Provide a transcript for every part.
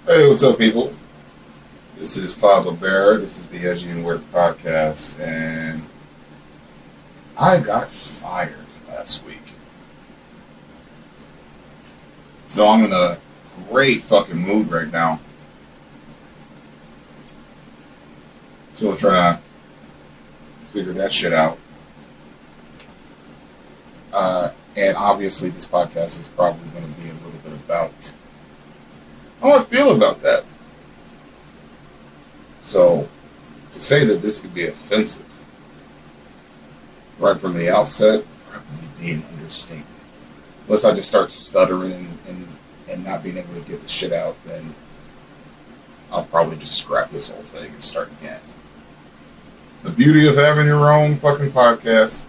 Hey, what's up, people? This is Todd LeBear. This is the Edgy&Weird podcast, and I got fired last week. So I'm in a great fucking mood right now. Still trying to figure that shit out. And obviously, this podcast is probably going to be a little bit about how I feel about that. So, to say that this could be offensive right from the outset, probably be an understatement. Unless I just start stuttering and not being able to get the shit out, then I'll probably just scrap this whole thing and start again. The beauty of having your own fucking podcast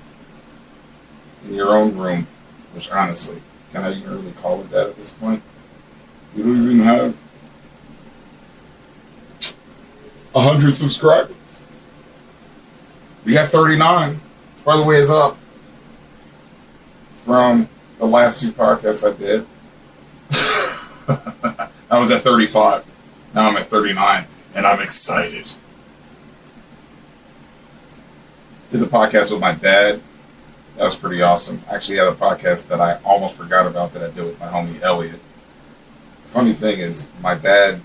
in your own room, which honestly, can I even really call it that at this point? We don't even have 100 subscribers. We got 39. Which, by the way, is up from the last two podcasts I did. I was at 35. Now I'm at 39, and I'm excited. Did the podcast with my dad. That was pretty awesome. I actually had a podcast that I almost forgot about that I did with my homie Elliot. The funny thing is, my dad,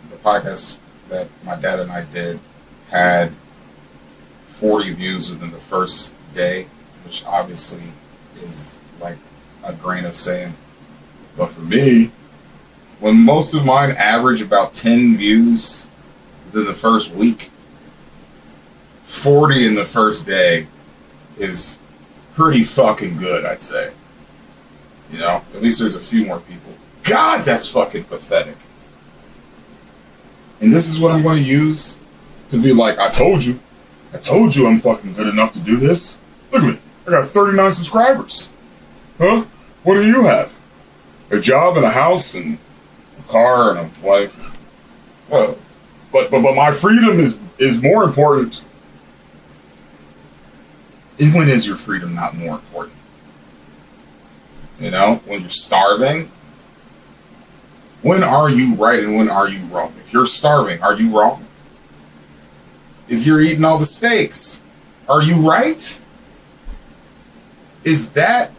the podcast that my dad and I did had 40 views within the first day, which obviously is like a grain of sand. But for me, when most of mine average about 10 views within the first week, 40 in the first day is pretty fucking good, I'd say. You know, at least there's a few more people. God, that's fucking pathetic. And this is what I'm going to use to be like, I told you I'm fucking good enough to do this. Look at me. I got 39 subscribers. Huh? What do you have? A job and a house and a car and a wife. Well, but my freedom is more important. And when is your freedom not more important? You know, when you're starving, when are you right and when are you wrong? If you're starving, are you wrong? If you're eating all the steaks, are you right? Is that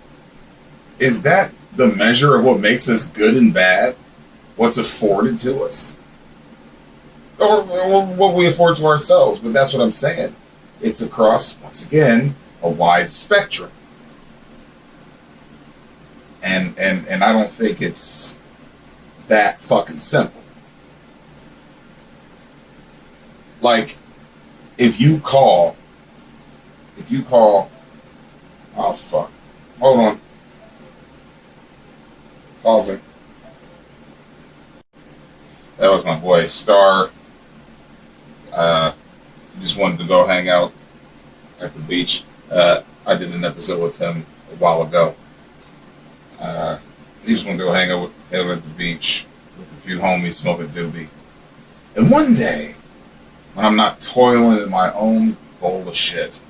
the measure of what makes us good and bad? What's afforded to us? Or what we afford to ourselves, but that's what I'm saying. It's across, once again, a wide spectrum. And I don't think it's that fucking simple. Like, if you call, oh fuck, hold on, pausing. That was my boy Star. Just wanted to go hang out at the beach. I did an episode with him a while ago. He just wanted to go hang out at the beach with a few homies, smoke a doobie. And one day, when I'm not toiling in my own bowl of shit,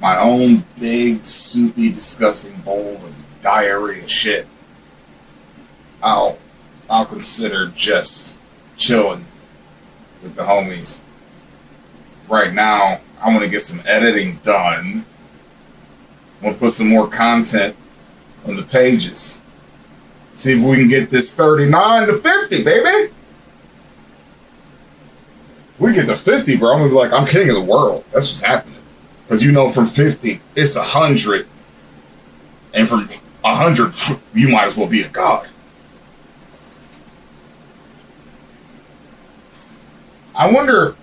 my own big, soupy, disgusting bowl of diarrhea shit, I'll consider just chilling with the homies. Right now, I want to get some editing done. I want to put some more content on the pages. See if we can get this 39 to 50, baby. We get to 50, bro, I'm going to be like, I'm king of the world. That's what's happening. Because you know from 50, it's 100. And from 100, you might as well be a god. I wonder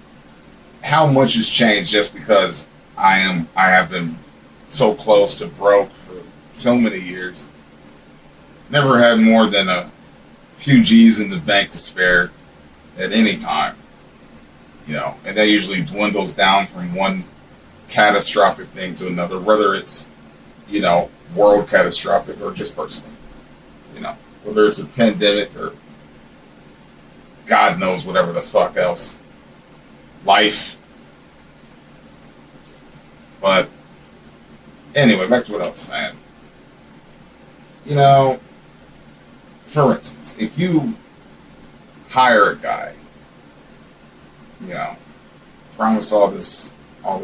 how much has changed just because I have been so close to broke for so many years. Never had more than a few G's in the bank to spare at any time. You know, and that usually dwindles down from one catastrophic thing to another, whether it's, you know, world catastrophic or just personal. You know, whether it's a pandemic or God knows whatever the fuck else. Life. But anyway, back to what I was saying. You know, for instance, if you hire a guy, promise all this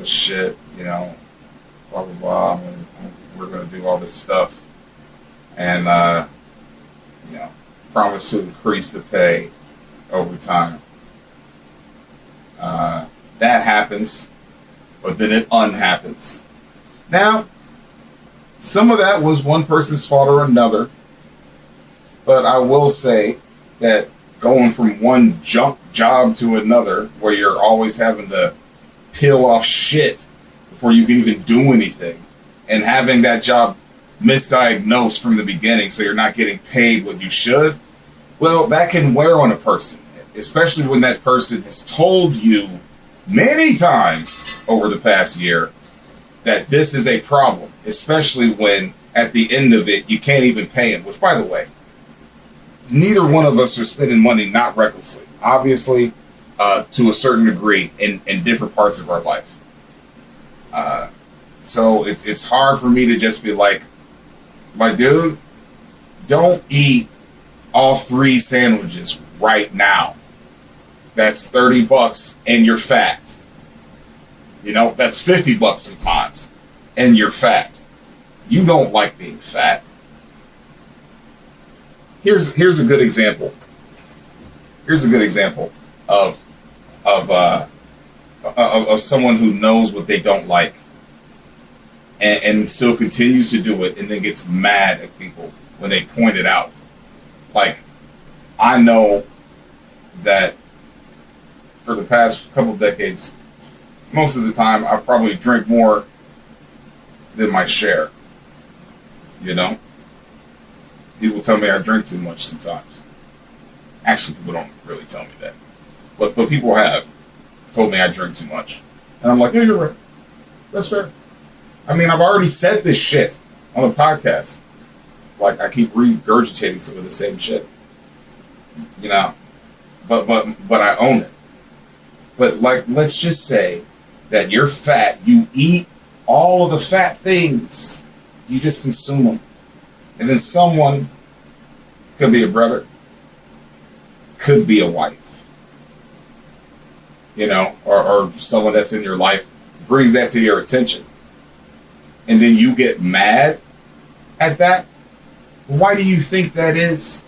shit, blah blah blah. We're gonna do all this stuff, and promise to increase the pay over time. That happens, but then it unhappens. Now, some of that was one person's fault or another, but I will say that going from one junk job to another, where you're always having to peel off shit before you can even do anything, and having that job misdiagnosed from the beginning so you're not getting paid what you should, well, that can wear on a person, especially when that person has told you many times over the past year that this is a problem, especially when at the end of it you can't even pay them, which, by the way, neither one of us are spending money not recklessly, obviously, to a certain degree in different parts of our life. So it's hard for me to just be like, my dude, don't eat all 3 sandwiches right now. That's $30 and you're fat. That's $50 sometimes and you're fat. You don't like being fat. Here's a good example. Here's a good example of someone who knows what they don't like and still continues to do it and then gets mad at people when they point it out. Like, I know that for the past couple of decades, most of the time I probably drink more than my share. People tell me I drink too much sometimes. Actually, people don't really tell me that. But people have told me I drink too much. And I'm like, yeah, you're right. That's fair. I mean, I've already said this shit on a podcast. Like, I keep regurgitating some of the same shit. But I own it. But, like, let's just say that you're fat. You eat all of the fat things. You just consume them. And then someone, could be a brother, could be a wife, or someone that's in your life brings that to your attention. And then you get mad at that. Why do you think that is?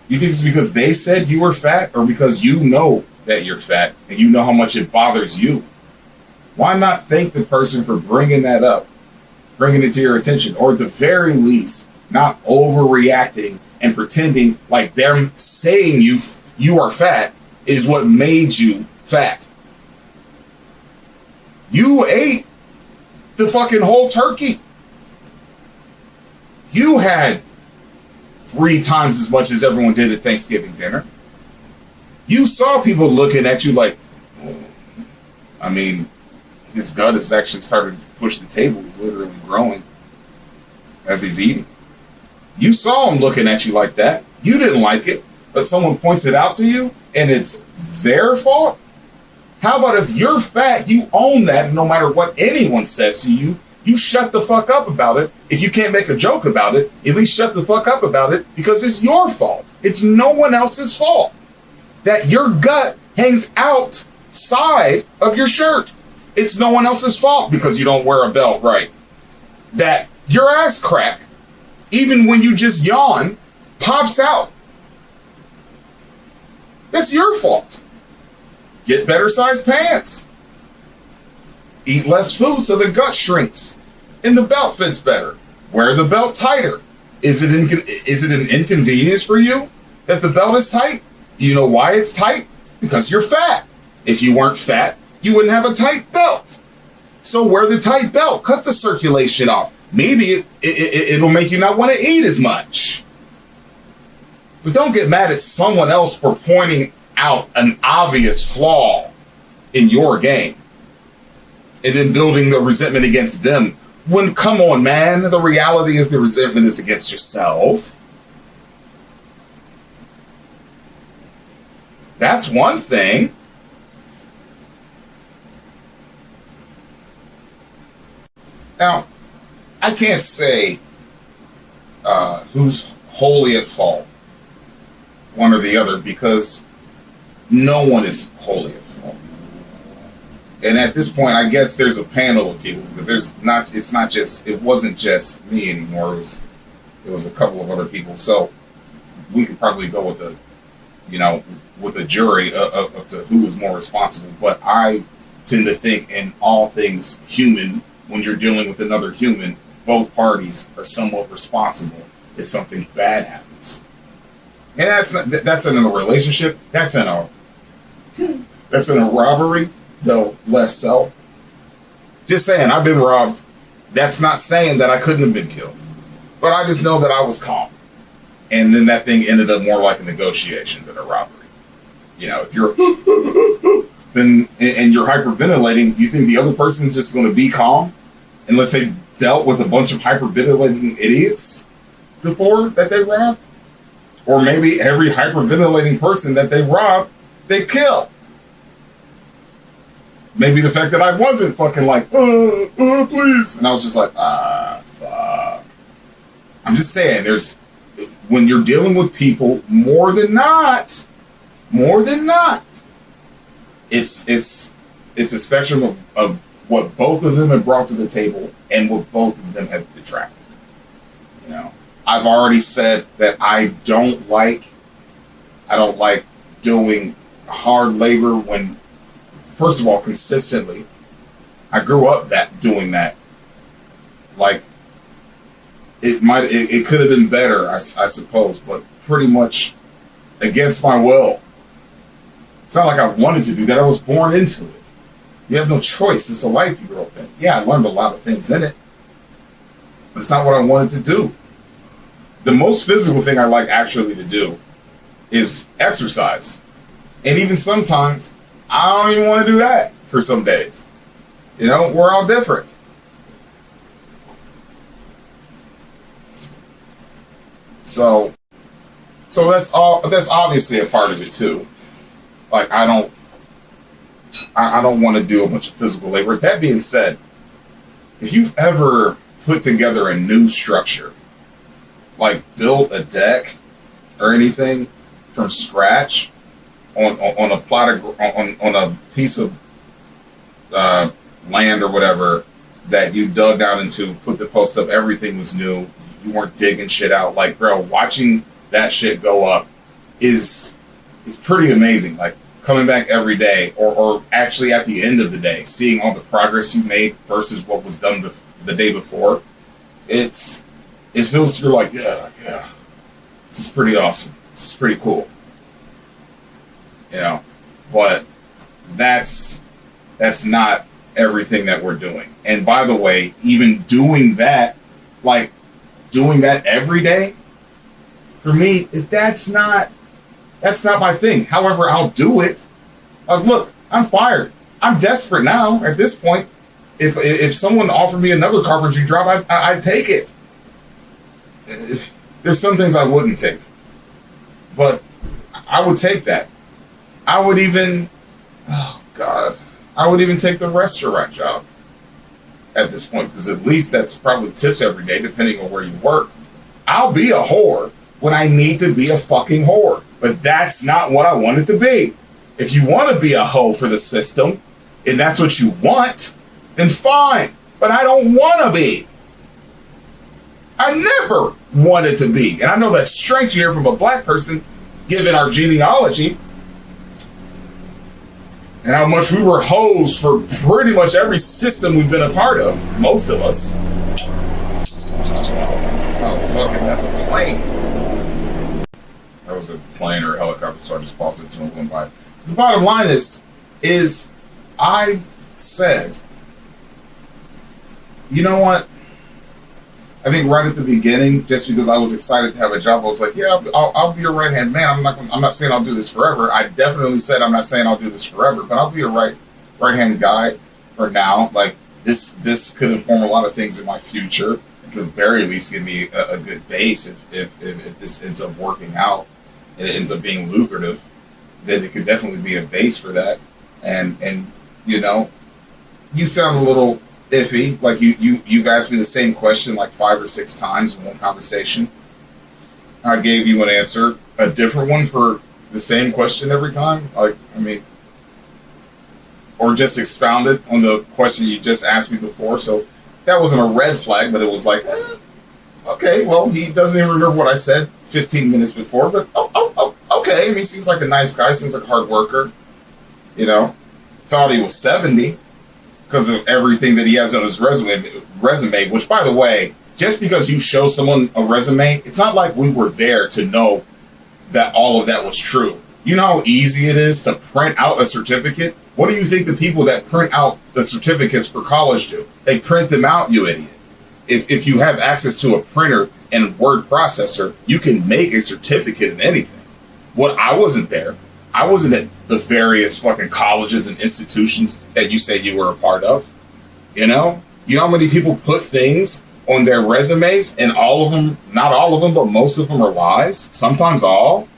You think it's because they said you were fat, or because you know that you're fat and you know how much it bothers you? Why not thank the person for bringing that up, bringing it to your attention, or at the very least, not overreacting and pretending like them saying you are fat is what made you fat. You ate the fucking whole turkey. You had 3 times as much as everyone did at Thanksgiving dinner. You saw people looking at you like, I mean, his gut has actually started to push the table. He's literally growing as he's eating. You saw him looking at you like that. You didn't like it, but someone points it out to you and it's their fault? How about if you're fat, you own that, and no matter what anyone says to you, you shut the fuck up about it. If you can't make a joke about it, at least shut the fuck up about it, because it's your fault. It's no one else's fault that your gut hangs outside of your shirt. It's no one else's fault because you don't wear a belt right. That your ass crack, even when you just yawn, pops out. That's your fault. Get better sized pants. Eat less food so the gut shrinks and the belt fits better. Wear the belt tighter. Is it an inconvenience for you that the belt is tight? Do you know why it's tight? Because you're fat. If you weren't fat, you wouldn't have a tight belt. So wear the tight belt. Cut the circulation off. Maybe it'll make you not want to eat as much. But don't get mad at someone else for pointing out an obvious flaw in your game and then building the resentment against them. When, come on, man, the reality is the resentment is against yourself. That's one thing. Now, I can't say who's wholly at fault one or the other, because no one is wholly at fault. And at this point, I guess there's a panel of people, because it wasn't just me anymore. It was a couple of other people. So we could probably go with a jury of to who is more responsible. But I tend to think in all things human, when you're dealing with another human, both parties are somewhat responsible if something bad happens. And that's in a relationship. That's in a robbery, though less so. Just saying, I've been robbed. That's not saying that I couldn't have been killed. But I just know that I was calm. And then that thing ended up more like a negotiation than a robbery. If you're then and you're hyperventilating, you think the other person's just going to be calm unless they dealt with a bunch of hyperventilating idiots before that they robbed? Or maybe every hyperventilating person that they robbed, they kill. Maybe the fact that I wasn't fucking like, please. And I was just like, fuck. I'm just saying, when you're dealing with people, more than not, it's a spectrum of what both of them have brought to the table and what both of them have detracted. I've already said that I don't like doing hard labor when, first of all, consistently. I grew up doing that. Like, it could have been better, I suppose, but pretty much against my will. It's not like I wanted to do that. I was born into it. You have no choice. It's the life you grew up in. Yeah, I learned a lot of things in it, but it's not what I wanted to do. The most physical thing I like actually to do is exercise. And even sometimes, I don't even want to do that for some days. We're all different. So that's obviously a part of it too. Like, I don't want to do a bunch of physical labor. That being said, if you've ever put together a new structure, like build a deck or anything from scratch on a plot of, on a piece of land or whatever that you dug down into, put the post up, everything was new. You weren't digging shit out. Like, bro, watching that shit go up is pretty amazing. Like, coming back every day, or actually at the end of the day, seeing all the progress you made versus what was done the day before. It feels, you're like, yeah, this is pretty awesome. This is pretty cool. But that's not everything that we're doing. And by the way, even doing that every day, for me, that's not my thing. However, I'll do it. Look, I'm fired. I'm desperate now at this point. If someone offered me another carpentry job, I'd take it. There's some things I wouldn't take, but I would take that. I would even take the restaurant job at this point, because at least that's probably tips every day, depending on where you work. I'll be a whore when I need to be a fucking whore, but that's not what I want it to be. If you want to be a hoe for the system, and that's what you want, then fine, but I don't want to be. I never wanted to be. And I know that's strange to hear from a black person, given our genealogy, and how much we were hoes for pretty much every system we've been a part of, most of us. Oh, fuck it, that's a plane. That was a plane or a helicopter, so I just paused it until it went by. The bottom line is I said, you know what? I think right at the beginning, just because I was excited to have a job, I was like, yeah, I'll be your right-hand man. I'm not saying I'll do this forever. I definitely said I'm not saying I'll do this forever, but I'll be a right-hand guy for now. Like, this could inform a lot of things in my future. It could very least give me a good base if this ends up working out and it ends up being lucrative. Then it could definitely be a base for that. And you sound a little iffy. Like you've asked me the same question like 5 or 6 times in one conversation. I gave you an answer. a different one for the same question every time? Like, I mean, or just expounded on the question you just asked me before. So that wasn't a red flag, but it was like, okay, well, he doesn't even remember what I said 15 minutes before, but okay. I mean, he seems like a nice guy, seems like a hard worker, you know. Thought he was 70 because of everything that he has on his resume, which, by the way, just because you show someone a resume, it's not like we were there to know that all of that was true. You know how easy it is to print out a certificate? What do you think the people that print out the certificates for college do? They print them out, you idiot. If you have access to a printer and word processor, you can make a certificate in anything. What I wasn't there. I wasn't at the various fucking colleges and institutions that you say you were a part of. You know how many people put things on their resumes, and all of them, not all of them, but most of them are lies. Sometimes all.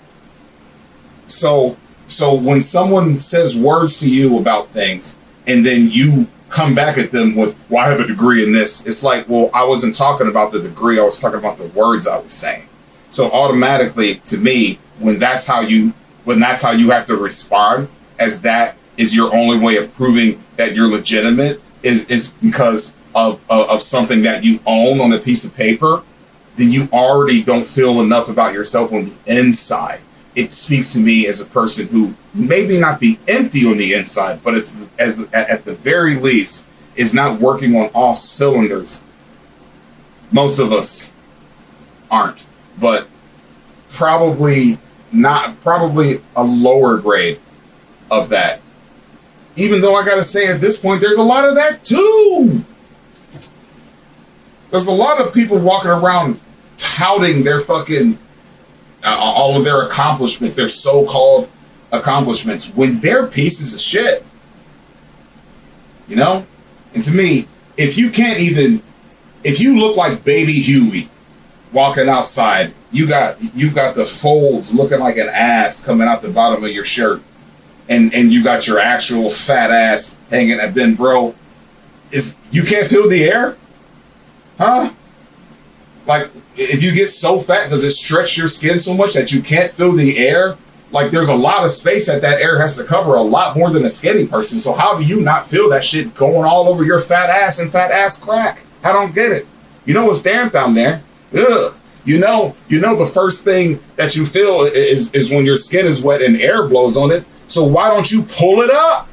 So when someone says words to you about things, and then you come back at them with, well, I have a degree in this. It's like, well, I wasn't talking about the degree. I was talking about the words I was saying. So automatically, to me, when that's how you have to respond, as that is your only way of proving that you're legitimate, is because of something that you own on a piece of paper, then you already don't feel enough about yourself on the inside. It speaks to me as a person who maybe not be empty on the inside, but it's at the very least is not working on all cylinders. Most of us aren't, but probably a lower grade of that. Even though I gotta say at this point, there's a lot of that too. There's a lot of people walking around touting their fucking all of their accomplishments, their so-called accomplishments, when they're pieces of shit. You know? And to me, if you look like Baby Huey walking outside, you got the folds looking like an ass coming out the bottom of your shirt, and you got your actual fat ass hanging, and then bro, you can't feel the air? Huh? Like, if you get so fat, does it stretch your skin so much that you can't feel the air? Like, there's a lot of space that air has to cover, a lot more than a skinny person. So how do you not feel that shit going all over your fat ass and fat ass crack? I don't get it. You know it's damp down there. Ugh. You know the first thing that you feel is when your skin is wet and air blows on it. So why don't you pull it up?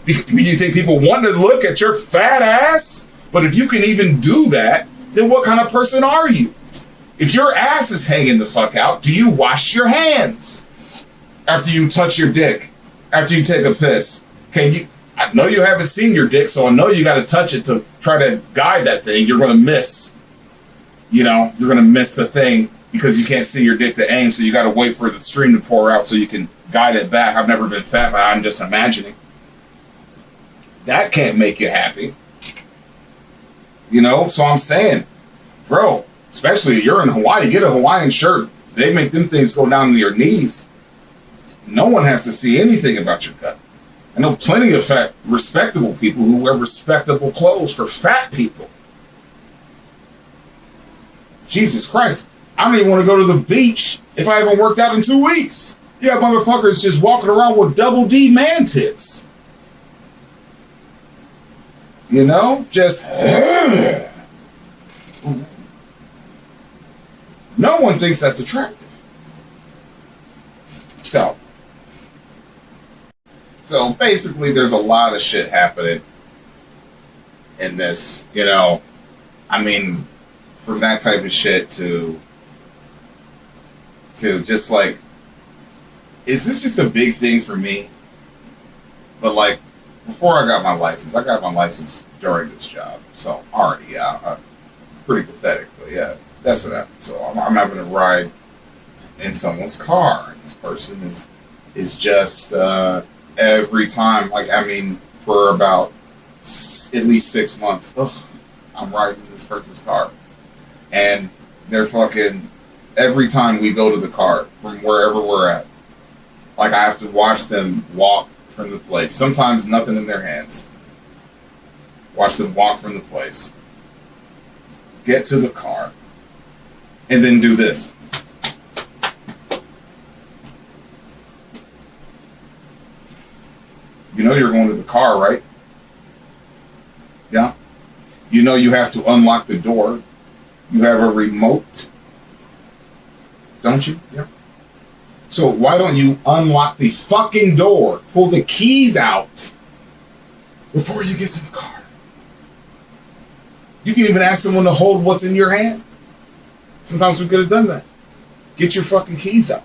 You think people want to look at your fat ass? But if you can even do that, then what kind of person are you? If your ass is hanging the fuck out, do you wash your hands after you touch your dick? After you take a piss? I know you haven't seen your dick, so I know you got to touch it to try to guide that thing. You're going to miss. You're going to miss the thing because you can't see your dick to aim, so you got to wait for the stream to pour out so you can guide it back. I've never been fat, but I'm just imagining. That can't make you happy. So I'm saying, bro, especially if you're in Hawaii, get a Hawaiian shirt. They make them things go down to your knees. No one has to see anything about your gut. I know plenty of fat, respectable people who wear respectable clothes for fat people. Jesus Christ, I don't even want to go to the beach if I haven't worked out in 2 weeks. You have motherfuckers just walking around with double D man tits. Just no one thinks that's attractive. So basically there's a lot of shit happening in this, I mean, from that type of shit to just like, is this just a big thing for me? But like, before I got my license during this job. So already, yeah, pretty pathetic, but yeah, that's what happened. So I'm having to ride in someone's car, and this person is just every time, like, I mean, for about at least 6 months, I'm riding in this person's car, and they're fucking, every time we go to the car from wherever we're at, like, I have to watch them walk from the place. Sometimes nothing in their hands. Watch them walk from the place, get to the car, and then do this. You know you're going to the car, right? Yeah. You know you have to unlock the door. You have a remote, don't you? Yeah. So why don't you unlock the fucking door, pull the keys out before you get to the car? You can even ask someone to hold what's in your hand. Sometimes we could have done that. Get your fucking keys out.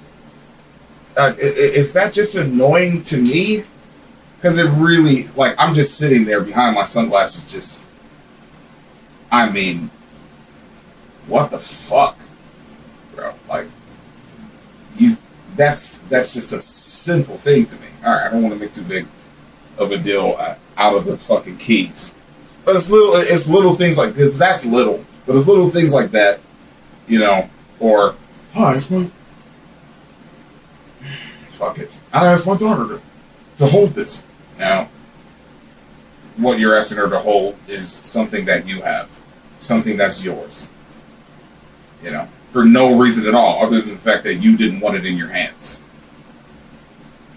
Is that just annoying to me? Because it really, like, I'm just sitting there behind my sunglasses just, I mean, what the fuck, bro? Like, that's just a simple thing to me. All right, I don't want to make too big of a deal out of the fucking keys. But it's little things like this. That's little. But it's little things like that, you know, or, oh, it's my, fuck it. I asked my daughter to hold this. Now, what you're asking her to hold is something that you have. Something that's yours. You know, for no reason at all, other than the fact that you didn't want it in your hands.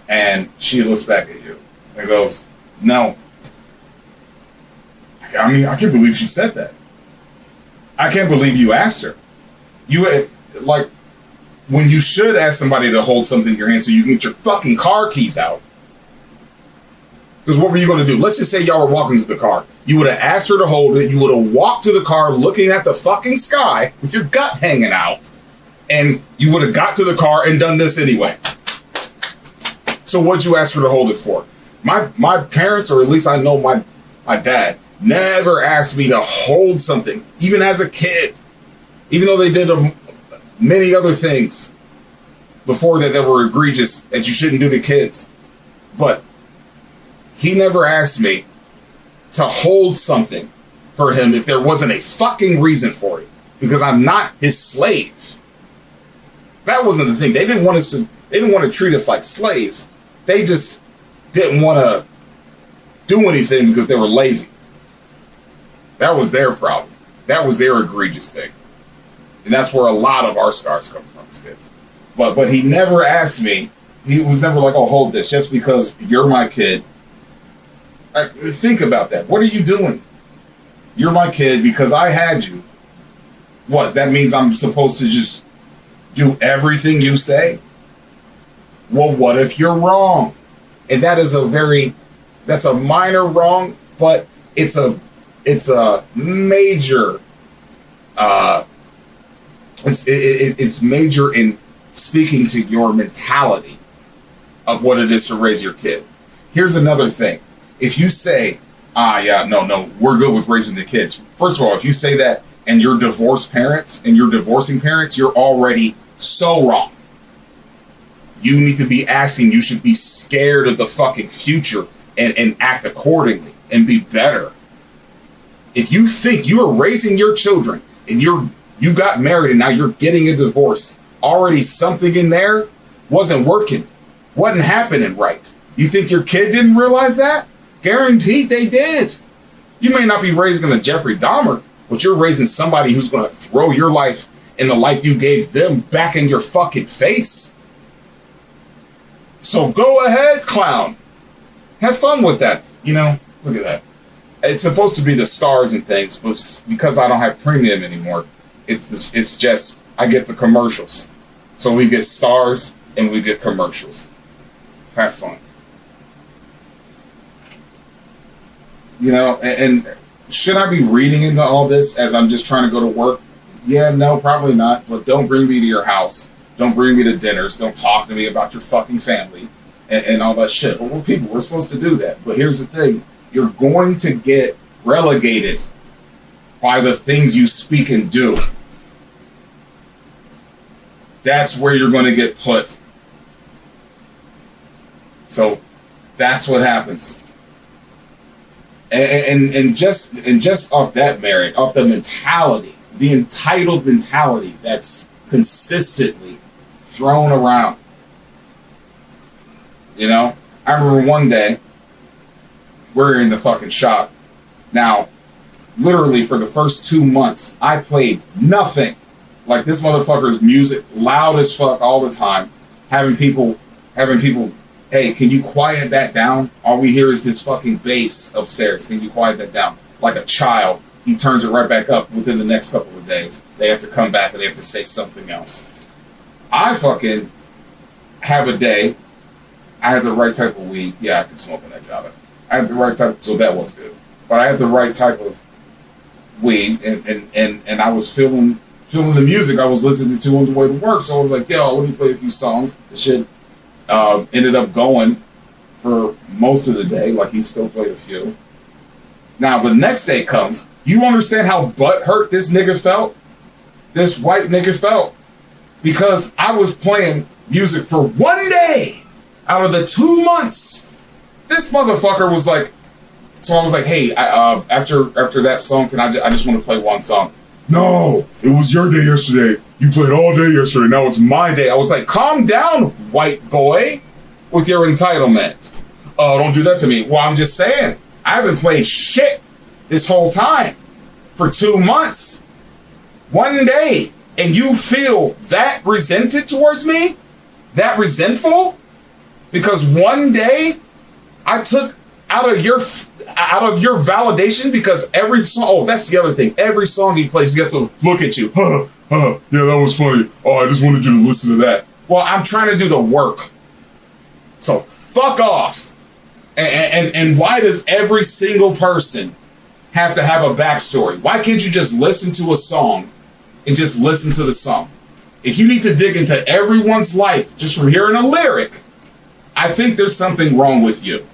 And she looks back at you and goes, no. I mean, I can't believe she said that. I can't believe you asked her. You, like, when you should ask somebody to hold something in your hand so you can get your fucking car keys out. Because what were you going to do? Let's just say y'all were walking to the car. You would have asked her to hold it. You would have walked to the car looking at the fucking sky with your gut hanging out. And you would have got to the car and done this anyway. So what'd you ask her to hold it for? My parents, or at least I know my dad, never asked me to hold something, even as a kid. Even though they did many other things before that were egregious that you shouldn't do to kids. But he never asked me to hold something for him if there wasn't a fucking reason for it. Because I'm not his slave. That wasn't the thing. They didn't want to treat us like slaves. They just didn't want to do anything because they were lazy. That was their problem. That was their egregious thing. And that's where a lot of our scars come from as kids. But he never asked me. He was never like, oh, hold this just because you're my kid. Think about that. What are you doing? You're my kid because I had you. What? That means I'm supposed to just do everything you say? Well, what if you're wrong? And that is that's a minor wrong, but it's a major, it's major in speaking to your mentality of what it is to raise your kid. Here's another thing. If you say, no, we're good with raising the kids. First of all, if you say that and you're divorced parents and you're divorcing parents, you're already so wrong. You need to be asking, you should be scared of the fucking future and act accordingly and be better. If you think you are raising your children and you got married and now you're getting a divorce, already something in there wasn't working, wasn't happening right. You think your kid didn't realize that? Guaranteed they did. You may not be raising a Jeffrey Dahmer, but you're raising somebody who's going to throw your life and the life you gave them back in your fucking face. So go ahead, clown. Have fun with that. You know, look at that. It's supposed to be the stars and things, but because I don't have premium anymore, it's just, I get the commercials. So we get stars and we get commercials. Have fun. You know, and should I be reading into all this as I'm just trying to go to work? Yeah, no, probably not. But don't bring me to your house. Don't bring me to dinners. Don't talk to me about your fucking family and all that shit. But we're people. We're supposed to do that. But here's the thing. You're going to get relegated by the things you speak and do. That's where you're going to get put. So that's what happens. And just off that merit, off the mentality, the entitled mentality that's consistently thrown around. You know, I remember one day we're in the fucking shop. Now, literally for the first 2 months, I played nothing. Like this motherfucker's music loud as fuck all the time, having people hey, can you quiet that down? All we hear is this fucking bass upstairs. Can you quiet that down? Like a child, he turns it right back up within the next couple of days. They have to come back and they have to say something else. I fucking have a day. I had the right type of weed. Yeah, I could smoke in that job. I had the right type, so that was good. But I had the right type of weed, and I was feeling the music I was listening to on the way to work. So I was like, yo, let me play a few songs. The shit ended up going for most of the day. Like, he still played a few. Now, the next day comes. You understand how butthurt this nigga felt? This white nigga felt? Because I was playing music for 1 day out of the 2 months. This motherfucker was like, so I was like, hey, after that song, I just want to play one song. No, it was your day yesterday. You played all day yesterday. Now it's my day. I was like, calm down, white boy, with your entitlement. Oh, don't do that to me. Well, I'm just saying, I haven't played shit this whole time for 2 months. 1 day. And you feel that resented towards me? That resentful? Because 1 day I took out of your validation, because every song, oh, that's the other thing. Every song he plays, he gets to look at you. Yeah, that was funny. Oh, I just wanted you to listen to that. Well, I'm trying to do the work. So fuck off. And why does every single person have to have a backstory? Why can't you just listen to a song and just listen to the song? If you need to dig into everyone's life just from hearing a lyric, I think there's something wrong with you.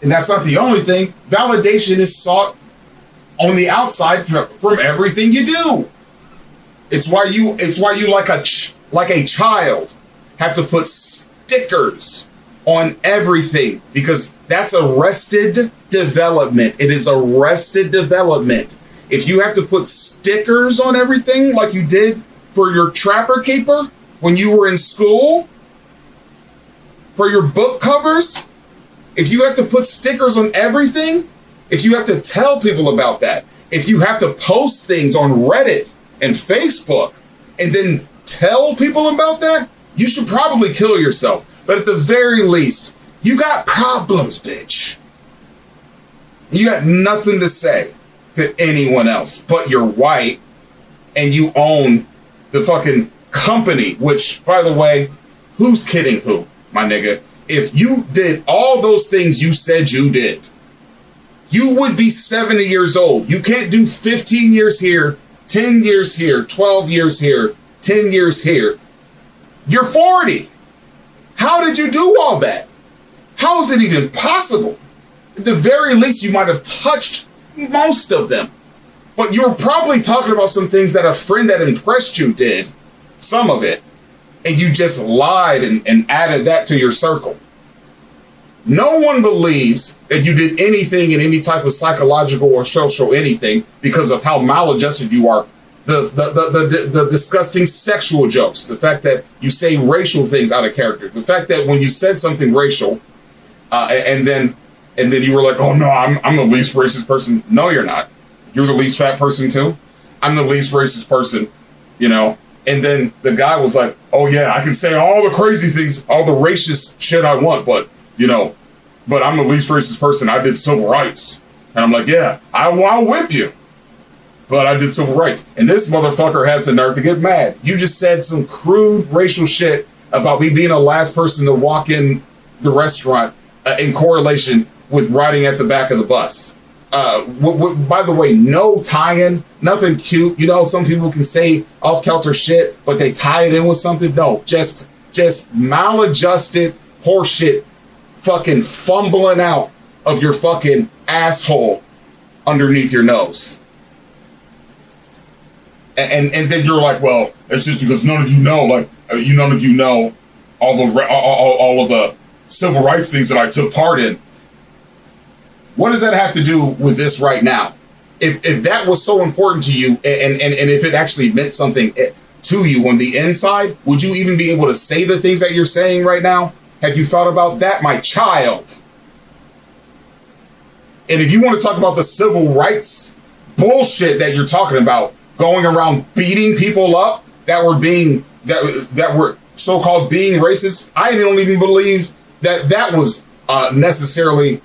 And that's not the only thing. Validation is sought on the outside from everything you do. It's why you like a child have to put stickers on everything, because that's arrested development. It is arrested development. If you have to put stickers on everything like you did for your Trapper Keeper when you were in school, for your book covers, if you have to put stickers on everything, if you have to tell people about that, if you have to post things on Reddit and Facebook and then tell people about that, you should probably kill yourself. But at the very least, you got problems, bitch. You got nothing to say to anyone else, but you're white and you own the fucking company, which, by the way, who's kidding who, my nigga? If you did all those things you said you did, you would be 70 years old. You can't do 15 years here, 10 years here, 12 years here, 10 years here. You're 40. How did you do all that? How is it even possible? At the very least, you might have touched most of them. But you were probably talking about some things that a friend that impressed you did, some of it, and you just lied and added that to your circle. No one believes that you did anything in any type of psychological or social anything because of how maladjusted you are. The disgusting sexual jokes, the fact that you say racial things out of character, the fact that when you said something racial, and then you were like, oh no, I'm the least racist person. No, you're not. You're the least fat person too. I'm the least racist person, you know. And then the guy was like, oh yeah, I can say all the crazy things, all the racist shit I want, but I'm the least racist person. I did civil rights. And I'm like, yeah, I'll whip you. But I did civil rights. And this motherfucker has the nerve to get mad. You just said some crude racial shit about me being the last person to walk in the restaurant in correlation with riding at the back of the bus. By the way, no tie-in, nothing cute. You know, some people can say off-kilter shit, but they tie it in with something. No, just maladjusted horseshit fucking fumbling out of your fucking asshole underneath your nose. And then you're like, well, it's just because none of you know, none of you know all of the civil rights things that I took part in. What does that have to do with this right now? If that was so important to you, and if it actually meant something to you on the inside, would you even be able to say the things that you're saying right now? Have you thought about that, my child? And if you want to talk about the civil rights bullshit that you're talking about, going around beating people up that were so-called being racist, I don't even believe that was necessarily,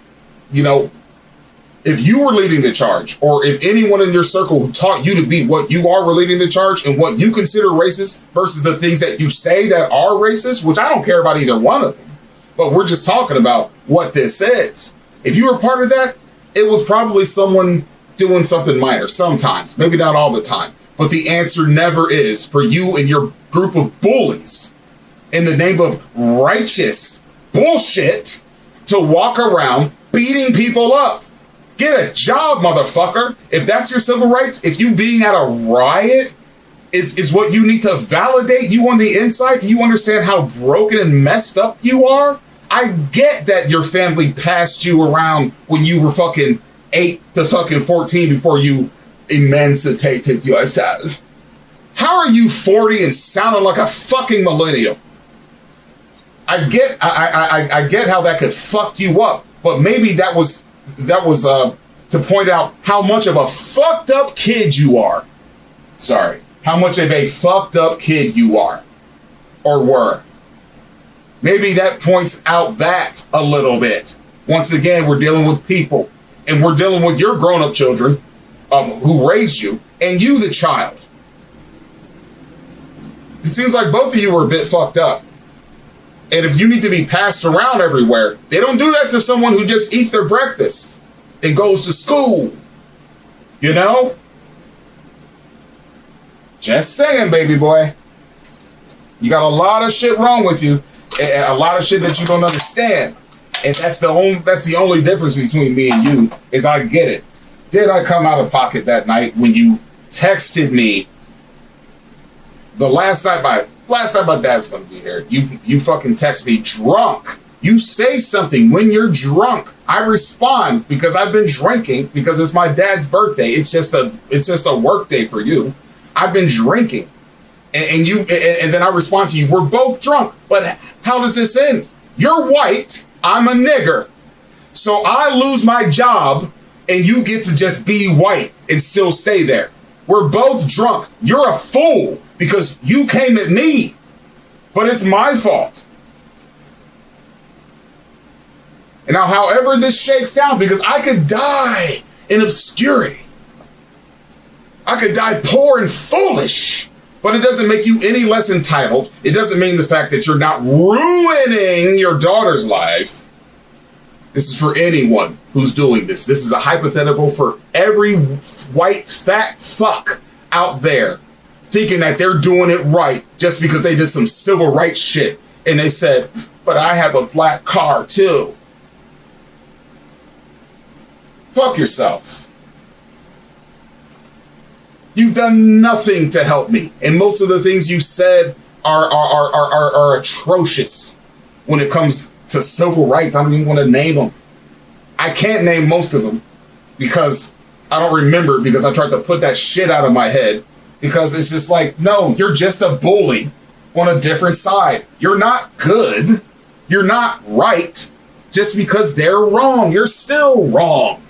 if you were leading the charge, or if anyone in your circle who taught you to be what you are were leading the charge and what you consider racist versus the things that you say that are racist, which I don't care about either one of them, but we're just talking about what this is. If you were part of that, it was probably someone doing something minor sometimes, maybe not all the time. But the answer never is for you and your group of bullies in the name of righteous bullshit to walk around beating people up. Get a job, motherfucker. If that's your civil rights, if you being at a riot is what you need to validate you on the inside, do you understand how broken and messed up you are? I get that your family passed you around when you were fucking 8 to fucking 14 before you emancipated yourself. How are you 40 and sounding like a fucking millennial? I get how that could fuck you up, but maybe that was to point out how much of a fucked up kid you are. Sorry, how much of a fucked up kid you are, or were. Maybe that points out that a little bit. Once again, we're dealing with people, and we're dealing with your grown-up children who raised you, and you, the child. It seems like both of you were a bit fucked up. And if you need to be passed around everywhere, they don't do that to someone who just eats their breakfast and goes to school. You know? Just saying, baby boy. You got a lot of shit wrong with you. And a lot of shit that you don't understand. And that's the only difference between me and you, is I get it. Did I come out of pocket that night when you texted me the last night my dad's gonna be here? You fucking text me drunk. You say something when you're drunk. I respond because I've been drinking because it's my dad's birthday. It's just a work day for you. I've been drinking. And then I respond to you, we're both drunk. But how does this end? You're white, I'm a nigger. So I lose my job and you get to just be white and still stay there. We're both drunk. You're a fool because you came at me. But it's my fault. And now, however this shakes down, because I could die in obscurity. I could die poor and foolish. But it doesn't make you any less entitled. It doesn't mean the fact that you're not ruining your daughter's life. This is for anyone who's doing this. This is a hypothetical for every white fat fuck out there thinking that they're doing it right just because they did some civil rights shit. And they said, but I have a black car too. Fuck yourself. You've done nothing to help me. And most of the things you said are atrocious when it comes to civil rights. I don't even want to name them. I can't name most of them because I don't remember, because I tried to put that shit out of my head, because it's just like, no, you're just a bully on a different side. You're not good. You're not right. Just because they're wrong, you're still wrong.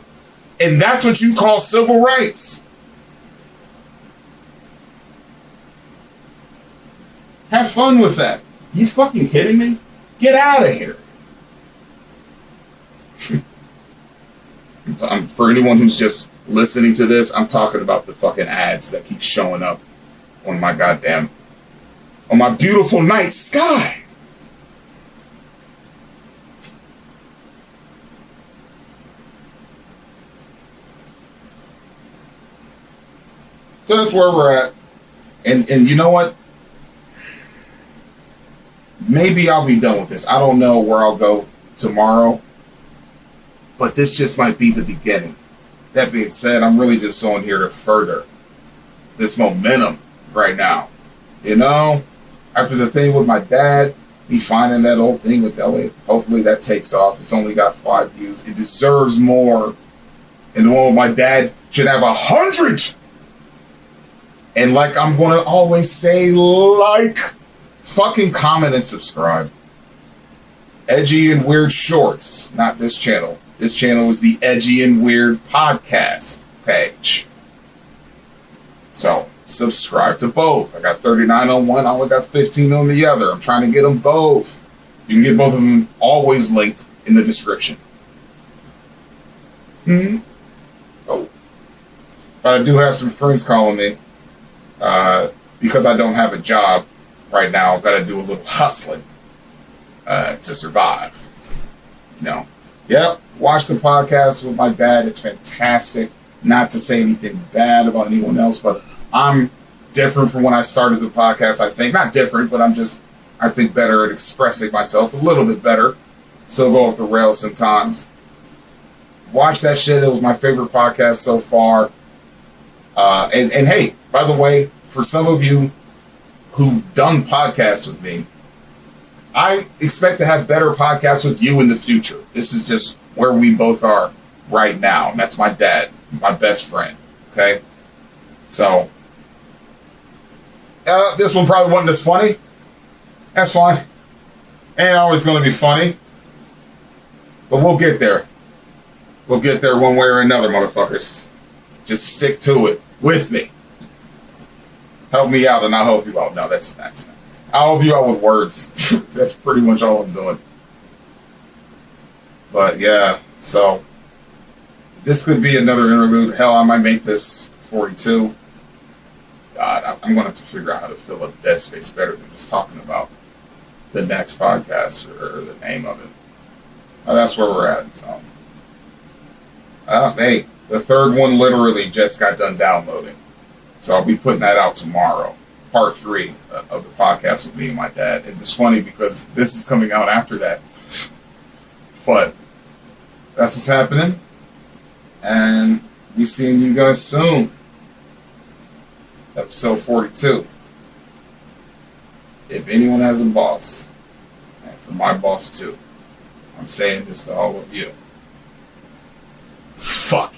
And that's what you call civil rights. Have fun with that. You fucking kidding me? Get out of here. For anyone who's just listening to this, I'm talking about the fucking ads that keep showing up on my beautiful night sky. So that's where we're at. And you know what? Maybe I'll be done with this. I don't know where I'll go tomorrow. But this just might be the beginning. That being said, I'm really just on here to further this momentum right now. You know? After the thing with my dad, me finding that old thing with Elliot, hopefully that takes off. It's only got 5 views. It deserves more. And the one with my dad should have 100. And like I'm going to always say, like, fucking comment and subscribe. Edgy and Weird Shorts, not this channel. This channel is the Edgy and Weird podcast page. So, subscribe to both. I got 39 on one, I only got 15 on the other. I'm trying to get them both. You can get both of them always linked in the description. Oh. But I do have some friends calling me. Because I don't have a job right now, I've got to do a little hustling to survive. Yep, watch the podcast with my dad. It's fantastic. Not to say anything bad about anyone else, but I'm different from when I started the podcast, I think. Not different, but I think better at expressing myself a little bit better. Still go off the rails sometimes. Watch that shit. It was my favorite podcast so far. And hey, by the way, for some of you who've done podcasts with me, I expect to have better podcasts with you in the future. This is just where we both are right now. And that's my dad. He's my best friend. Okay? So, this one probably wasn't as funny. That's fine. Ain't always going to be funny. But we'll get there. We'll get there one way or another, motherfuckers. Just stick to it with me. Help me out and I'll help you out. No, that's not. I'll help you out with words. That's pretty much all I'm doing. But yeah, so this could be another interlude. Hell, I might make this 42. God, I'm going to have to figure out how to fill up dead space better than just talking about the next podcast or the name of it. That's where we're at. So, hey, the third one literally just got done downloading. So I'll be putting that out tomorrow. Part 3 of the podcast with me and my dad. And it's funny because this is coming out after that. But that's what's happening. And be seeing you guys soon. Episode 42. If anyone has a boss, and for my boss too, I'm saying this to all of you. Fuck.